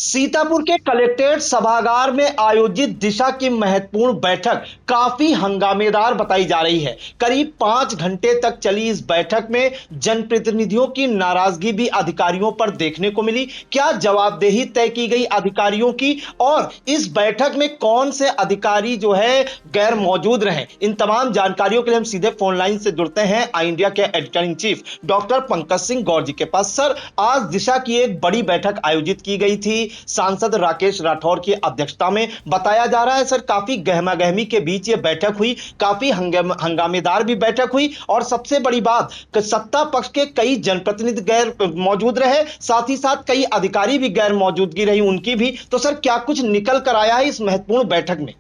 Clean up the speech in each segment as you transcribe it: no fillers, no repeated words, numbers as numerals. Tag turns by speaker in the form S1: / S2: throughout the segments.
S1: सीतापुर के कलेक्ट्रेट सभागार में आयोजित दिशा की महत्वपूर्ण बैठक काफी हंगामेदार बताई जा रही है। करीब 5 घंटे तक चली इस बैठक में जनप्रतिनिधियों की नाराजगी भी अधिकारियों पर देखने को मिली। क्या जवाबदेही तय की गई अधिकारियों की, और इस बैठक में कौन से अधिकारी जो है गैर मौजूद रहे, इन तमाम जानकारियों के लिए हम सीधे फोन लाइन से जुड़ते हैं आई इंडिया के editor in chief doctor Pankaj Singh Gaur ji के पास। सर, आज दिशा की एक बड़ी बैठक आयोजित की गई थी सांसद राकेश राठौर की अध्यक्षता में। बताया जा रहा है सर, काफी गहमा गहमी के बीच ये बैठक हुई, काफी हंगामेदार भी बैठक हुई, और सबसे बड़ी बात सत्ता पक्ष के कई जनप्रतिनिधि गैर मौजूद रहे, साथ ही साथ कई अधिकारी भी गैर मौजूदगी रही उनकी भी। तो सर, क्या कुछ निकल कर आया है इस महत्वपूर्ण बैठक में?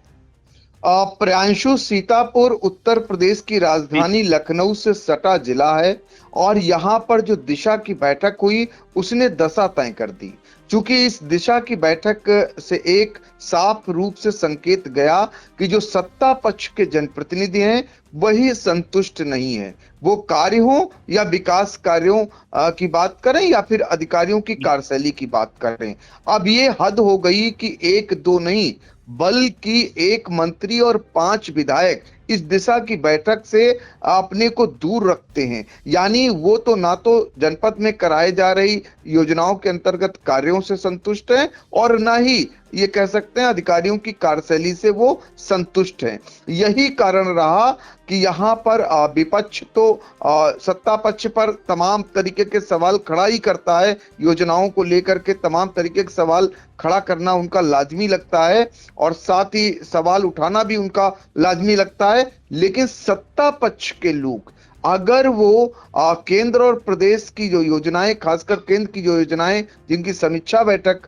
S2: प्रियांशु, सीतापुर उत्तर प्रदेश की राजधानी लखनऊ से सटा जिला है और यहाँ पर जो दिशा की बैठक हुई उसने दशा तय कर दी। क्योंकि इस दिशा की बैठक से एक साफ रूप से संकेत गया कि जो सत्ता पक्ष के जनप्रतिनिधि हैं वही संतुष्ट नहीं है। वो कार्य हो या विकास कार्यों की बात करें या फिर अधिकारियों की कार्यशैली की बात करें, अब ये हद हो गई कि एक दो नहीं बल्कि एक मंत्री और 5 विधायक इस दिशा की बैठक से अपने को दूर रखते हैं। यानी वो तो ना तो जनपद में कराए जा रही योजनाओं के अंतर्गत कार्यों से संतुष्ट हैं और ना ही ये कह सकते हैं अधिकारियों की कार्यशैली से वो संतुष्ट हैं। यही कारण रहा कि यहाँ पर विपक्ष तो सत्ता पक्ष पर तमाम तरीके के सवाल खड़ा ही करता है, योजनाओं को लेकर के तमाम तरीके के सवाल खड़ा करना उनका लाजमी लगता है और साथ ही सवाल उठाना भी उनका लाजमी लगता है। लेकिन सत्ता पक्ष के लोग अगर वो केंद्र और प्रदेश की जो योजनाएं, खासकर केंद्र की जो योजनाएं जिनकी समीक्षा बैठक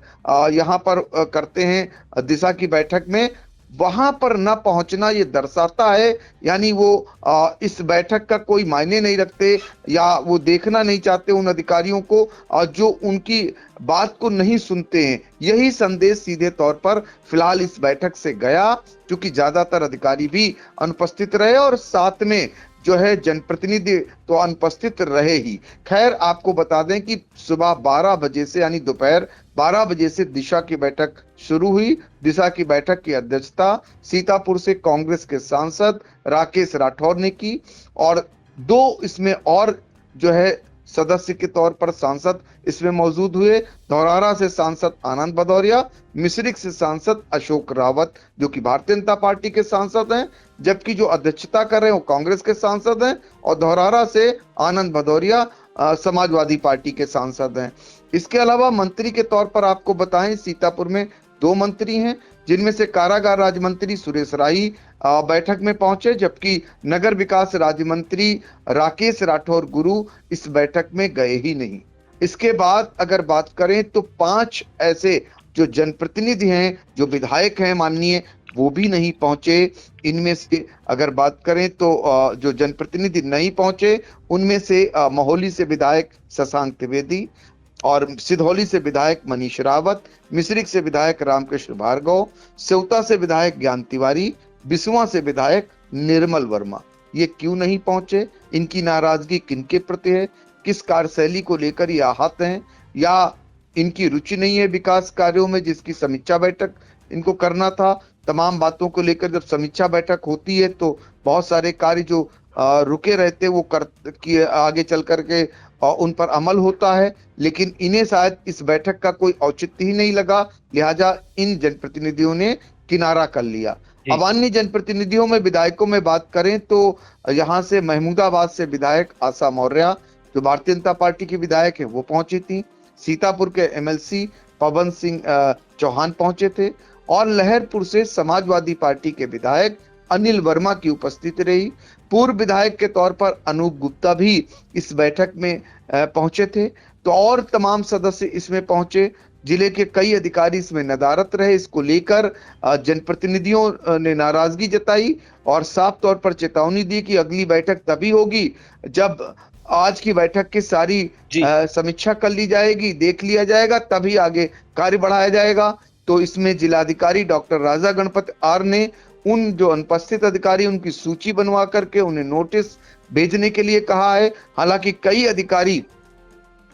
S2: यहाँ पर करते हैं दिशा की बैठक में, वहां पर न पहुंचना ये दर्शाता है, यानी वो इस बैठक का कोई मायने नहीं रखते या वो देखना नहीं चाहते उन अधिकारियों को जो उनकी बात को नहीं सुनते हैं। यही संदेश सीधे तौर पर फिलहाल इस बैठक से गया, क्योंकि ज्यादातर अधिकारी भी अनुपस्थित रहे और साथ में जो है जनप्रतिनिधि तो अनुपस्थित रहे ही। खैर, आपको बता दें कि सुबह 12 बजे से यानी दोपहर 12 बजे से दिशा की बैठक शुरू हुई। दिशा की बैठक की अध्यक्षता सीतापुर से कांग्रेस के सांसद राकेश राठौर ने की और 2 इसमें और जो है सदस्य के तौर पर सांसद इसमें मौजूद हुए। धौरहरा से सांसद आनंद भदौरिया, मिश्रिख से सांसद अशोक रावत जो कि भारतीय जनता पार्टी के सांसद हैं, जबकि जो अध्यक्षता कर रहे हैं वो कांग्रेस के सांसद हैं, और धौरहरा से आनंद भदौरिया समाजवादी पार्टी के सांसद हैं। इसके अलावा मंत्री के तौर पर आपको बताएं, सीतापुर में 2 मंत्री हैं, जिनमें से कारागार राज्य मंत्री सुरेश राही बैठक में पहुंचे, जबकि नगर विकास राज्य मंत्री राकेश राठौर गुरु इस बैठक में गए ही नहीं। इसके बाद अगर बात करें तो 5 ऐसे जो जनप्रतिनिधि हैं, जो विधायक हैं माननीय, वो भी नहीं पहुंचे। इनमें से अगर बात करें तो जो जनप्रतिनिधि नहीं पहुंचे उनमें से महोली से विधायक शशांक त्रिवेदी और सिधौली से विधायक मनीष रावत, मिश्रिख से विधायक रामकृष्ण भार्गव, सेवता से विधायक ज्ञान तिवारी, बिसुआ से विधायक निर्मल वर्मा। ये क्यों नहीं पहुंचे? इनकी नाराजगी किनके प्रति है? किस कार्यशैली को लेकर ये आहत हैं, या इनकी रुचि नहीं है विकास कार्यों में जिसकी समीक्षा बैठक इनको करना था? तमाम बातों को लेकर जब समीक्षा बैठक होती है तो बहुत सारे कार्य जो रुके रहते वो आगे चल करके उन पर अमल होता है, लेकिन इन्हें शायद इस बैठक का कोई औचित्य ही नहीं लगा, लिहाजा इन जनप्रतिनिधियों ने किनारा कर लिया। अब अन्य जनप्रतिनिधियों में विधायकों में बात करें तो यहाँ से महमूदाबाद से विधायक आशा मौर्य जो भारतीय जनता पार्टी की विधायक है वो पहुंची थी। सीतापुर के एमएलसी पवन सिंह चौहान पहुंचे थे और लहरपुर से समाजवादी पार्टी के विधायक अनिल वर्मा की उपस्थिति रही। पूर्व विधायक के तौर पर अनूप गुप्ता भी इस बैठक में पहुंचे थे, तो और तमाम सदस्य इसमें पहुंचे। जिले के कई अधिकारी इसमें नदारत रहे। इसको लेकर जनप्रतिनिधियों ने नाराजगी जताई और साफ तौर पर चेतावनी दी कि अगली बैठक तभी होगी जब आज की बैठक की सारी समीक्षा कर ली जाएगी, देख लिया जाएगा, तभी आगे कार्य बढ़ाया जाएगा। तो इसमें जिलाधिकारी डॉक्टर राजा गणपत आर ने उन जो अनुपस्थित अधिकारी उनकी सूची बनवा करके उन्हें नोटिस भेजने के लिए कहा है। हालांकि कई अधिकारी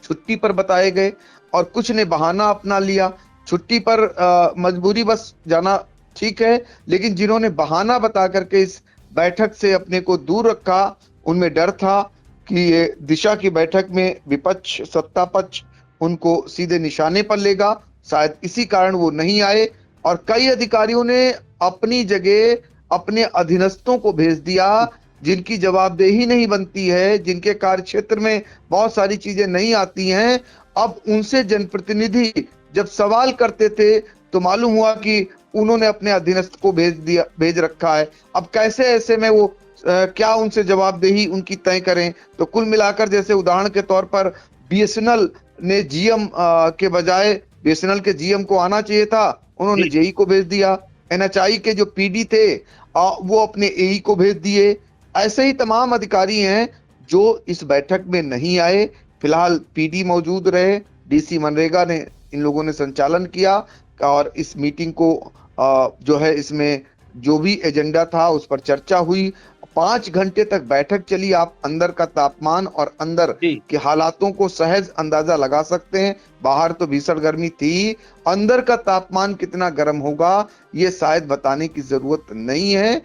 S2: छुट्टी पर बताए गए और कुछ ने बहाना अपना लिया, छुट्टी पर मजबूरी बस जाना ठीक है, लेकिन जिन्होंने बहाना बता करके इस बैठक से अपने को दूर रखा, उनमें डर था कि ये दिशा की बैठक में विपक्ष सत्ता पक्ष उनको सीधे निशाने पर लेगा। शायद इसी कारण वो नहीं आए और कई अधिकारियों ने अपनी जगह अपने अधीनस्थों को भेज दिया, जिनकी जवाबदेही नहीं बनती है, जिनके कार्य क्षेत्र में बहुत सारी चीजें नहीं आती हैं। अब उनसे जनप्रतिनिधि जब सवाल करते थे तो मालूम हुआ कि उन्होंने अपने अधीनस्थ को भेज रखा है। अब कैसे ऐसे में वो क्या उनसे जवाबदेही उनकी तय करें। तो कुल मिलाकर जैसे उदाहरण के तौर पर बीएसएनएल ने जीएम के बजाय बीएसएनएल के जीएम को आना चाहिए था, उन्होंने जेई को भेज दिया। एनएचआई के जो पीडी थे वो अपने एई को भेज दिए। ऐसे ही तमाम अधिकारी हैं जो इस बैठक में नहीं आए। फिलहाल पीडी मौजूद रहे, डीसी मनरेगा ने इन लोगों ने संचालन किया और इस मीटिंग को जो है इसमें जो भी एजेंडा था उस पर चर्चा हुई। 5 घंटे तक बैठक चली। आप अंदर का तापमान और अंदर के हालातों को सहज अंदाजा लगा सकते हैं। बाहर तो भीषण गर्मी थी, अंदर का तापमान कितना गर्म होगा ये शायद बताने की जरूरत नहीं है।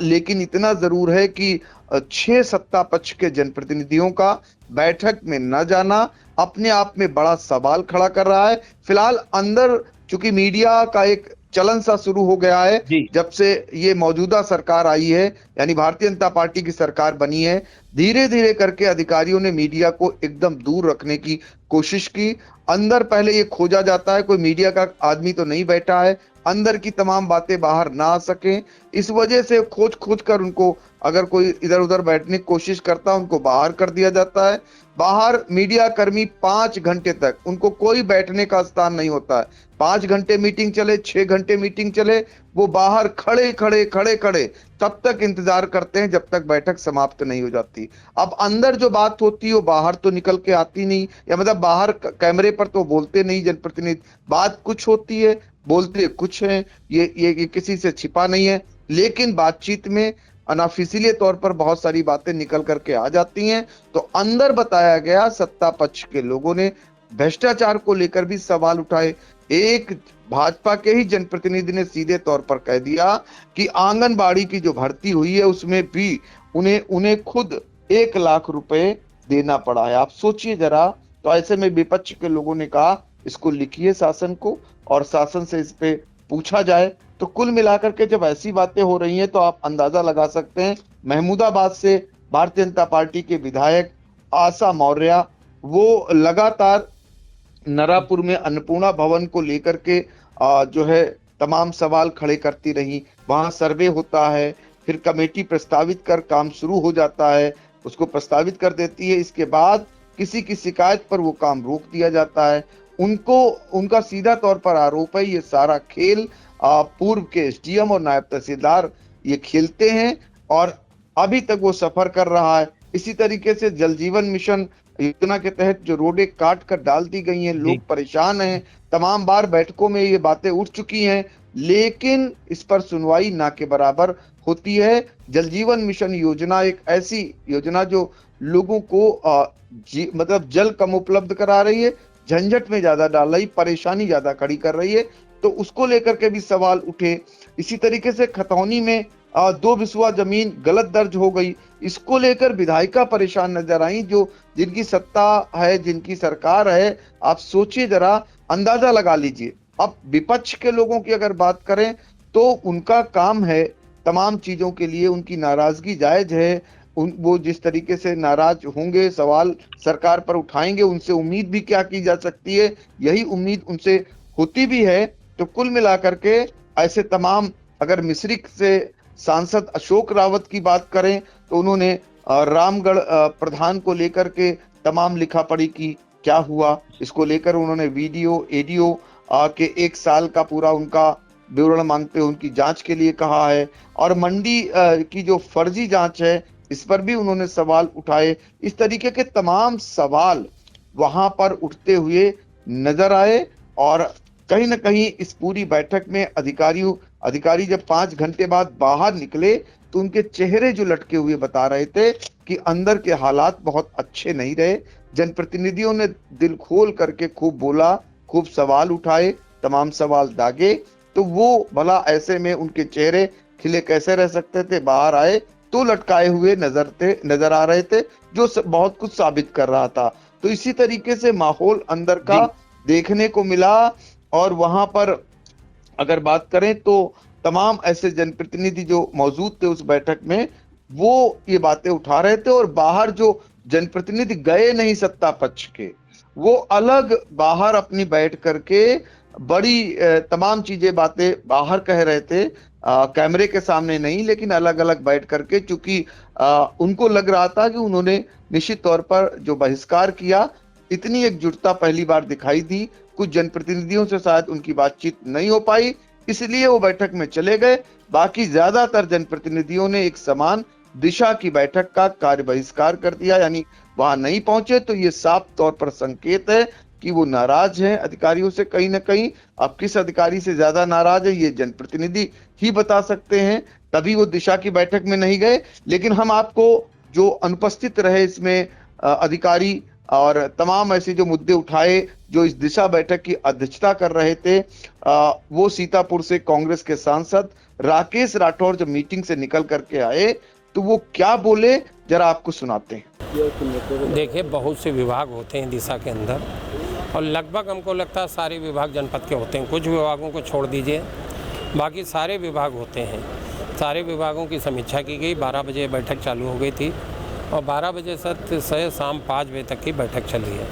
S2: लेकिन इतना जरूर है कि 6 सत्ता पक्ष के जनप्रतिनिधियों का बैठक में न जाना अपने आप में बड़ा सवाल खड़ा कर रहा है। फिलहाल अंदर चूंकि मीडिया का एक चलन सा शुरू हो गया है जब से ये मौजूदा सरकार आई है, यानी भारतीय जनता पार्टी की सरकार बनी है, धीरे धीरे करके अधिकारियों ने मीडिया को एकदम दूर रखने की कोशिश की। अंदर पहले ये खोजा जाता है, कोई मीडिया का आदमी तो नहीं बैठा है, अंदर की तमाम बातें बाहर ना आ सके, इस वजह से खोज खोज कर उनको अगर कोई इधर उधर बैठने की कोशिश करता है उनको बाहर कर दिया जाता है। बाहर मीडिया कर्मी 5 घंटे तक उनको कोई बैठने का स्थान नहीं होता है। 5 घंटे मीटिंग चले, 6 घंटे मीटिंग चले, वो बाहर खड़े खड़े तब तक इंतजार करते हैं जब तक बैठक समाप्त नहीं हो जाती। अब अंदर जो बात होती है वो बाहर तो निकल के आती नहीं, या मतलब बाहर कैमरे पर तो बोलते नहीं जनप्रतिनिधि, बात कुछ होती है बोलते कुछ है, ये किसी से छिपा नहीं है। लेकिन बातचीत में अनऑफिशियली तौर पर बहुत सारी बातें निकल करके आ जाती हैं। तो अंदर बताया गया सत्ता पक्ष के लोगों ने भ्रष्टाचार को लेकर भी सवाल उठाए। एक भाजपा के ही जनप्रतिनिधि ने सीधे तौर पर कह दिया कि आंगनबाड़ी की जो भर्ती हुई है उसमें भी उन्हें खुद 1 लाख रुपए देना पड़ा है। आप सोचिए जरा। तो ऐसे में विपक्ष के लोगों ने कहा इसको लिखिए शासन को और शासन से इस पे पूछा जाए। तो कुल मिलाकर के जब ऐसी बातें हो रही हैं तो आप अंदाजा लगा सकते हैं। महमूदाबाद से भारतीय जनता पार्टी के विधायक आशा मौर्य वो लगातार नरापुर में अन्नपूर्णा भवन को लेकर के जो है तमाम सवाल खड़े करती रही। वहां सर्वे होता है, फिर कमेटी प्रस्तावित कर काम शुरू हो जाता है, उसको प्रस्तावित कर देती है, इसके बाद किसी की शिकायत पर वो काम रोक दिया जाता है। उनका सीधा तौर पर आरोप है ये सारा खेल पूर्व के एसडीएम और नायब तहसीलदार ये खेलते हैं और अभी तक वो सफर कर रहा है। इसी तरीके से जल जीवन मिशन योजना के तहत जो रोडें काट कर डाल दी गई हैं, लोग परेशान हैं। तमाम बार बैठकों में ये बातें उठ चुकी हैं, लेकिन इस पर सुनवाई ना के बराबर होती है। जल जीवन मिशन योजना एक ऐसी योजना जो लोगों को मतलब जल कम उपलब्ध करा रही है, झंझट में ज्यादा डाल रही, परेशानी ज्यादा खड़ी कर रही है, तो उसको लेकर के भी सवाल उठे। इसी तरीके से खतौनी में 2 बिस्वा जमीन गलत दर्ज हो गई, इसको लेकर विधायिका परेशान नजर आई, जो जिनकी सत्ता है, जिनकी सरकार है। आप सोचिए जरा, अंदाजा लगा लीजिए। अब विपक्ष के लोगों की अगर बात करें तो उनका काम है तमाम चीजों के लिए, उनकी नाराजगी जायज है, वो जिस तरीके से नाराज होंगे, सवाल सरकार पर उठाएंगे, उनसे उम्मीद भी क्या की जा सकती है, यही उम्मीद उनसे होती भी है। तो कुल मिलाकर के ऐसे तमाम, अगर मिश्रिक से सांसद अशोक रावत की बात करें तो उन्होंने रामगढ़ प्रधान को लेकर के तमाम लिखा पढ़ी की, क्या हुआ इसको लेकर उन्होंने वीडियो एडीओ के 1 साल का पूरा उनका विवरण मांगते हुए उनकी जांच के लिए कहा है। और मंडी की जो फर्जी जांच है इस पर भी उन्होंने सवाल उठाए। इस तरीके के तमाम सवाल वहां पर उठते हुए नजर आए और कहीं ना कहीं इस पूरी बैठक में अधिकारी जब 5 घंटे बाद बाहर निकले तो उनके चेहरे जो लटके हुए बता रहे थे कि अंदर के हालात बहुत अच्छे नहीं रहे। जनप्रतिनिधियों ने दिल खोल करके खूब बोला, खूब सवाल उठाए, तमाम सवाल दागे, तो वो भला ऐसे में उनके चेहरे खिले कैसे रह सकते थे। बाहर आए तो लटकाए हुए नजर आ रहे थे, जो बहुत कुछ साबित कर रहा था। तो इसी तरीके से माहौल अंदर का देखने को मिला। और वहां पर अगर बात करें तो तमाम ऐसे जनप्रतिनिधि जो मौजूद थे उस बैठक में, वो ये बातें उठा रहे थे। और बाहर जो जनप्रतिनिधि गए नहीं सत्ता पक्ष के, वो अलग बाहर अपनी बैठ करके बड़ी तमाम चीजें बातें बाहर कह रहे थे, कैमरे के सामने नहीं, लेकिन अलग अलग बैठ करके, चूंकि उनको लग रहा था कि उन्होंने निश्चित तौर पर जो बहिष्कार किया, इतनी एकजुटता पहली बार दिखाई दी। कुछ जनप्रतिनिधियों से शायद उनकी बातचीत नहीं हो पाई, इसलिए वो बैठक में चले गए। बाकी ज्यादातर जनप्रतिनिधियों ने एक समान दिशा की बैठक का कार्य बहिष्कार कर दिया, यानी वहां नहीं पहुंचे। तो ये साफ तौर पर संकेत है कि वो नाराज हैं अधिकारियों से कहीं ना कहीं। अब किस अधिकारी से ज्यादा नाराज है ये जनप्रतिनिधि ही बता सकते हैं, तभी वो दिशा की बैठक में नहीं गए। लेकिन हम आपको जो अनुपस्थित रहे इसमें अधिकारी और तमाम ऐसे जो मुद्दे उठाए, जो इस दिशा बैठक की अध्यक्षता कर रहे थे, वो सीतापुर से कांग्रेस के सांसद राकेश राठौर जब मीटिंग से निकल करके आए तो वो क्या बोले, जरा आपको सुनाते हैं।
S3: देखिए, बहुत से विभाग होते हैं दिशा के अंदर, और लगभग हमको लगता है सारे विभाग जनपद के होते हैं। कुछ विभागों को छोड़ दीजिए, बाकी सारे विभाग होते हैं। सारे विभागों की समीक्षा की गई। 12 बजे बैठक चालू हो गई थी और 12 बजे से शाम 5 बजे तक की बैठक चली है।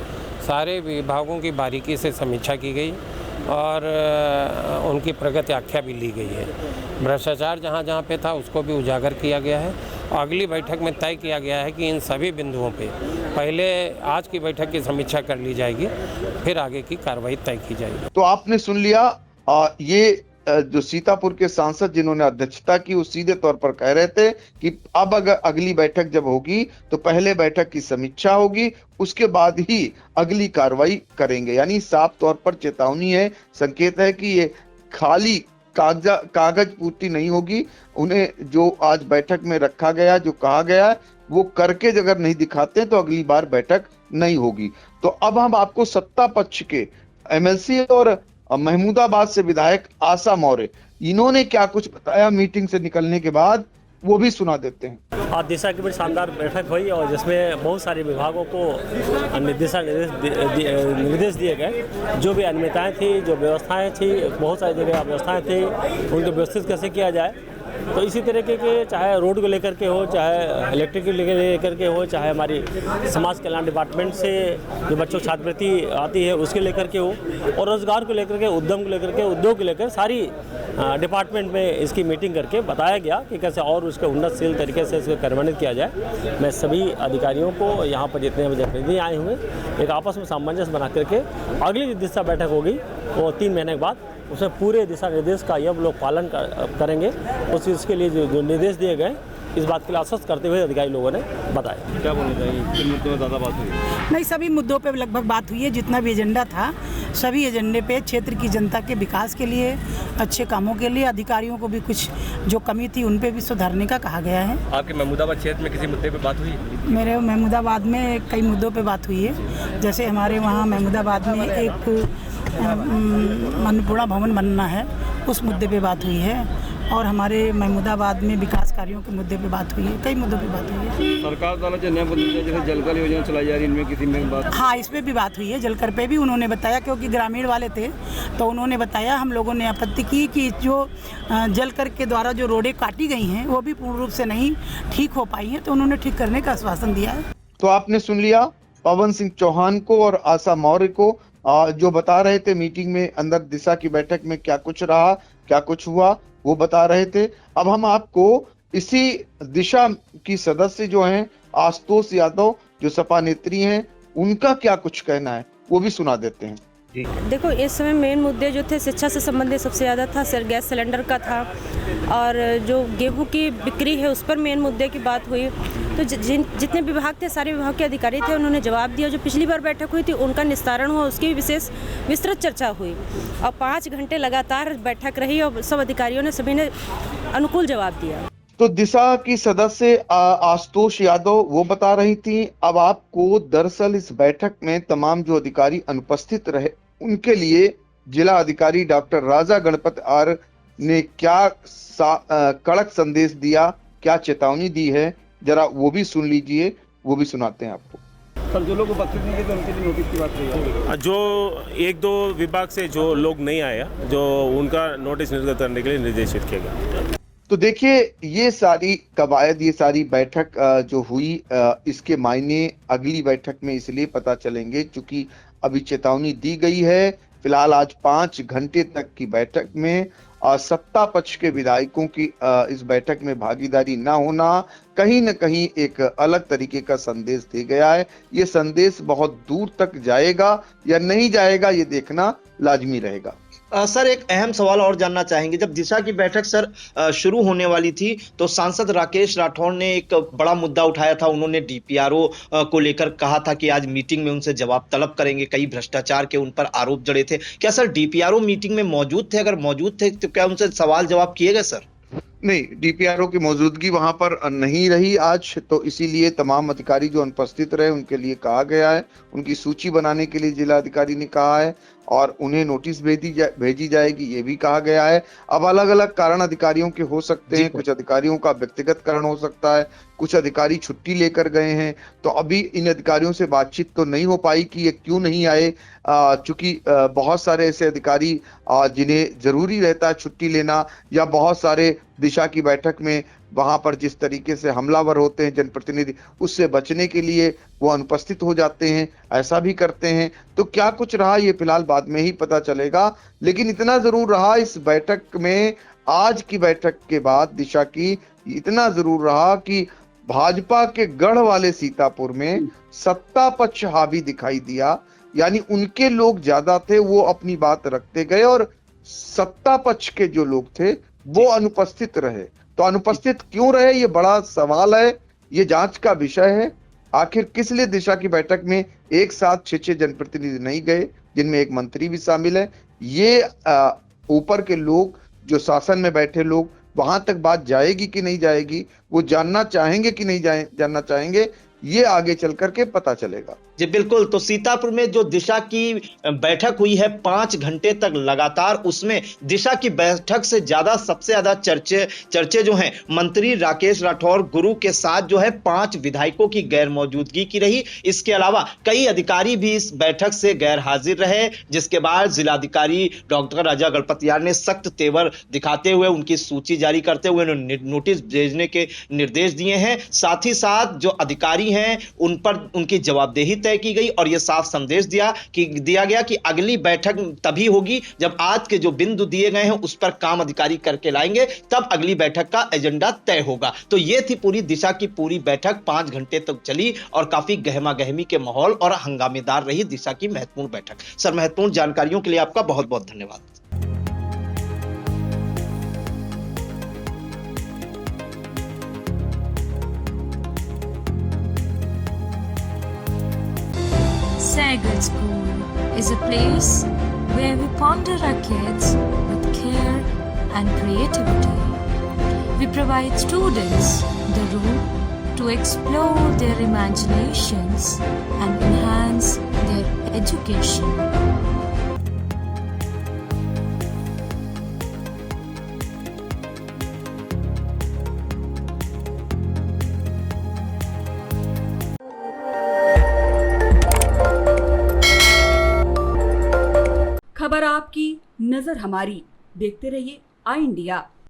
S3: सारे विभागों की बारीकी से समीक्षा की गई और उनकी प्रगति आख्या भी ली गई है। भ्रष्टाचार जहाँ जहाँ पे था उसको भी उजागर किया गया है। अगली बैठक में तय किया गया है कि इन सभी बिंदुओं पे पहले आज की बैठक की समीक्षा कर ली जाएगी, फिर आगे की कार्रवाई तय की जाएगी।
S2: तो आपने सुन लिया, ये जो सीतापुर के सांसद जिन्होंने अध्यक्षता की, वो सीधे तौर पर कह रहे थे कि अब अगर अगली बैठक जब होगी तो पहले बैठक की समीक्षा होगी, उसके बाद ही अगली कार्रवाई करेंगे। यानी साफ तौर पर चेतावनी है, संकेत है कि ये खाली कागज पूर्ति नहीं होगी। उन्हें जो आज बैठक में रखा गया, जो कहा गया, वो करके अगर नहीं दिखाते तो अगली बार बैठक नहीं होगी। तो अब हम आपको सत्ता पक्ष के एमएलसी और महमूदाबाद से विधायक आशा मौर्य, इन्होंने क्या कुछ बताया मीटिंग से निकलने के बाद, वो भी सुना देते हैं।
S4: आज दिशा की बड़ी शानदार बैठक हुई और जिसमें बहुत सारे विभागों को निर्देश दिए गए। जो भी अनियमितताएं थी, जो व्यवस्थाएं थी, बहुत सारी जगह व्यवस्थाएं थी, उनको व्यवस्थित कैसे किया जाए। तो इसी तरीके के चाहे रोड को लेकर के हो, चाहे इलेक्ट्रिक को लेकर के हो, चाहे हमारी समाज कल्याण डिपार्टमेंट से जो बच्चों को छात्रवृत्ति आती है उसके लेकर के हो, और रोजगार को लेकर के, उद्यम को लेकर के, उद्योग को लेकर सारी डिपार्टमेंट में इसकी मीटिंग करके बताया गया कि कैसे और उसके उन्नतशील तरीके से इसको कार्यान्वित किया जाए। मैं सभी अधिकारियों को, यहाँ पर जितने जनप्रतिनिधि आए हुए, एक आपस में सामंजस्य बना करके अगली दिशा बैठक होगी वो 3 महीने के बाद, उसमें पूरे दिशा निर्देश का यह लोग पालन करेंगे। उसके लिए जो निर्देश दिए गए, इस बात के लिए आश्वस्त करते हुए अधिकारी लोगों ने बताया।
S5: क्या बोलना चाहिए, किन मुद्दों में ज़्यादा बात हुई?
S6: नहीं, सभी मुद्दों पे लगभग बात हुई है। जितना भी एजेंडा था, सभी एजेंडे पे क्षेत्र की जनता के विकास के लिए, अच्छे कामों के लिए, अधिकारियों को भी कुछ जो कमी थी उन पे भी सुधारने का कहा गया है।
S5: आपके महमूदाबाद क्षेत्र में किसी मुद्दे पे बात हुई?
S6: मेरे महमूदाबाद में कई मुद्दों पे बात हुई है। जैसे हमारे वहाँ महमूदाबाद में एक अन्नपूर्णा भवन बनना है, उस मुद्दे पे बात हुई है। और हमारे महमूदाबाद में विकास कार्यों के मुद्दे पे बात हुई है, कई मुद्दों पे बात हुई है।
S5: सरकार द्वारा जो नए मुद्दे जैसे जलकर योजना चलाई जा रही है, इनमें किसी में बात?
S6: हाँ, इस पे भी बात हुई है। जलकर पे भी उन्होंने बताया, क्योंकि ग्रामीण वाले थे तो उन्होंने बताया, हम लोगों ने आपत्ति की कि जो जलकर के द्वारा जो रोडें काटी गई हैं वो भी पूर्ण रूप से नहीं ठीक हो पाई हैं, तो उन्होंने ठीक करने का आश्वासन दिया है।
S2: तो आपने सुन लिया पवन सिंह चौहान को और आशा मौर्य को, जो बता रहे थे मीटिंग में अंदर दिशा की बैठक में क्या कुछ रहा, क्या कुछ हुआ, वो बता रहे थे। अब हम आपको इसी दिशा की सदस्य जो हैं आशुतोष यादव, जो सपा नेत्री हैं, उनका क्या कुछ कहना है वो भी सुना देते हैं।
S7: देखो, इस समय मेन मुद्दे जो थे, शिक्षा से संबंधित सबसे ज़्यादा था, गैस सिलेंडर का था, और जो गेहूं की बिक्री है उस पर मेन मुद्दे की बात हुई। तो जितने विभाग थे, सारे विभाग के अधिकारी थे, उन्होंने जवाब दिया। जो पिछली बार बैठक हुई थी उनका निस्तारण हुआ, उसकी विशेष विस्तृत चर्चा हुई और 5 घंटे लगातार बैठक रही और सब अधिकारियों ने, सभी ने अनुकूल जवाब दिया।
S2: तो दिशा की सदस्य आशुतोष यादव वो बता रही थी। अब आपको दरअसल इस बैठक में तमाम जो अधिकारी अनुपस्थित रहे उनके लिए जिला अधिकारी डॉक्टर राजा गणपत आर ने क्या कड़क संदेश दिया, क्या चेतावनी दी है, जरा वो भी सुन लीजिए, वो भी सुनाते हैं आपको।
S5: सर, जो लोग उपस्थित नहीं है तो उनके लिए नोटिस की बात रही है।
S4: जो एक दो विभाग से जो लोग नहीं आया, जो उनका नोटिस निर्गत करने के लिए निर्देशित किया गया।
S2: तो देखिए, ये सारी कवायद, ये सारी बैठक जो हुई, इसके मायने अगली बैठक में इसलिए पता चलेंगे क्योंकि अभी चेतावनी दी गई है। फिलहाल आज 5 घंटे तक की बैठक में सत्ता पक्ष के विधायकों की इस बैठक में भागीदारी न होना कहीं न कहीं एक अलग तरीके का संदेश दे गया है। ये संदेश बहुत दूर तक जाएगा या नहीं जाएगा, ये देखना लाजमी रहेगा।
S1: सर, एक अहम सवाल और जानना चाहेंगे। जब दिशा की बैठक सर शुरू होने वाली थी तो सांसद राकेश राठौर ने एक बड़ा मुद्दा उठाया था। उन्होंने डीपीआरओ को लेकर कहा था कि आज मीटिंग में उनसे जवाब तलब करेंगे। कई भ्रष्टाचार के उन पर आरोप जड़े थे। क्या सर डीपीआरओ मीटिंग में मौजूद थे? अगर मौजूद थे तो क्या उनसे सवाल जवाब किए गए सर?
S2: नहीं, डीपीआरओ की मौजूदगी वहां पर नहीं रही आज, तो इसीलिए तमाम अधिकारी जो अनुपस्थित रहे उनके लिए कहा गया है, उनकी सूची बनाने के लिए जिला अधिकारी ने कहा है और उन्हें नोटिस भेजी जाएगी, ये भी कहा गया है। अब अलग अलग कारण अधिकारियों के हो सकते हैं, कुछ अधिकारियों का व्यक्तिगत कारण हो सकता है, कुछ अधिकारी छुट्टी लेकर गए हैं, तो अभी इन अधिकारियों से बातचीत तो नहीं हो पाई कि ये क्यों नहीं आए, चूंकि बहुत सारे ऐसे अधिकारी जिन्हें जरूरी रहता है छुट्टी लेना, या बहुत सारे दिशा की बैठक में वहां पर जिस तरीके से हमलावर होते हैं जनप्रतिनिधि, उससे बचने के लिए वो अनुपस्थित हो जाते हैं, ऐसा भी करते हैं। तो क्या कुछ रहा ये फिलहाल बाद में ही पता चलेगा, लेकिन इतना जरूर रहा इस बैठक में, आज की बैठक के बाद दिशा की इतना जरूर रहा कि भाजपा के गढ़ वाले सीतापुर में सत्ता पक्ष हावी दिखाई दिया, यानी उनके लोग ज्यादा थे, वो अपनी बात रखते गए और सत्ता पक्ष के जो लोग थे वो अनुपस्थित रहे। तो अनुपस्थित क्यों रहे, ये बड़ा सवाल है, ये जांच का विषय है। आखिर किस लिए दिशा की बैठक में एक साथ 6 जनप्रतिनिधि नहीं गए, जिनमें एक मंत्री भी शामिल है? ये ऊपर के लोग, जो शासन में बैठे लोग, वहां तक बात जाएगी कि नहीं जाएगी, वो जानना चाहेंगे कि नहीं जानना चाहेंगे, ये आगे चल करके पता चलेगा।
S1: जी बिल्कुल। तो सीतापुर में जो दिशा की बैठक हुई है 5 घंटे तक लगातार, उसमें दिशा की बैठक से ज्यादा सबसे ज्यादा चर्चे जो हैं मंत्री राकेश राठौर गुरु के साथ जो है 5 विधायकों की गैर मौजूदगी की रही। इसके अलावा कई अधिकारी भी इस बैठक से गैर हाजिर रहे, जिसके बाद जिलाधिकारी डॉक्टर राजा गणपत आर ने सख्त तेवर दिखाते हुए उनकी सूची जारी करते हुए नोटिस भेजने के निर्देश दिए हैं। साथ ही साथ जो अधिकारी हैं उन पर उनकी जवाबदेही तय की गई और यह साफ संदेश दिया गया कि अगली बैठक तभी होगी जब आज के जो बिंदु दिए गए हैं उस पर काम अधिकारी करके लाएंगे, तब अगली बैठक का एजेंडा तय होगा। तो यह थी पूरी दिशा की पूरी बैठक, 5 घंटे तक चली और काफी गहमा गहमी के माहौल और हंगामेदार रही दिशा की महत्वपूर्ण बैठक। सर, महत्वपूर्ण जानकारियों के लिए आपका बहुत बहुत धन्यवाद।
S8: Sagal School is a place where we ponder our kids with care and creativity. We provide students the room to explore their imaginations and enhance their education.
S9: खबर आपकी, नजर हमारी। देखते रहिए आई इंडिया।